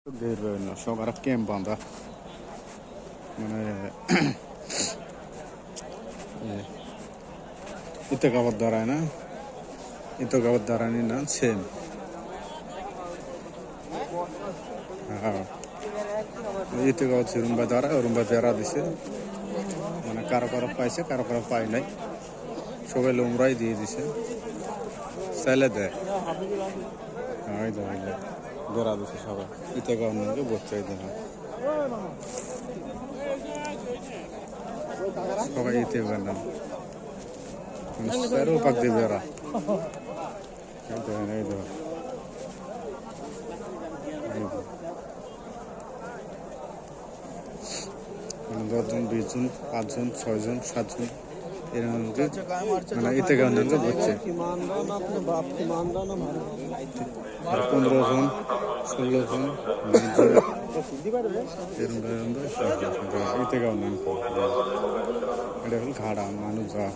Terveydin, sokara kempanta. Itu kawat darahnya, itu kawat darahnya nan same. Itu kawat si rumba darah di sini. Mana karo paisa, karo pai nai. Soalnya lumrai di sini. Salad deh. Itu darah di sini soalnya. Itu kawat nunggu buat cai deh. Soalnya itu kan. Seru pak di darah. Itu. দশজন 20 জন 5 জন 6 জন 7 জন এরকম মানে ইতে গান হচ্ছে 15 জন 16 জন ইতে গান এটা হল ঘাড়া মানুষ যাওয়া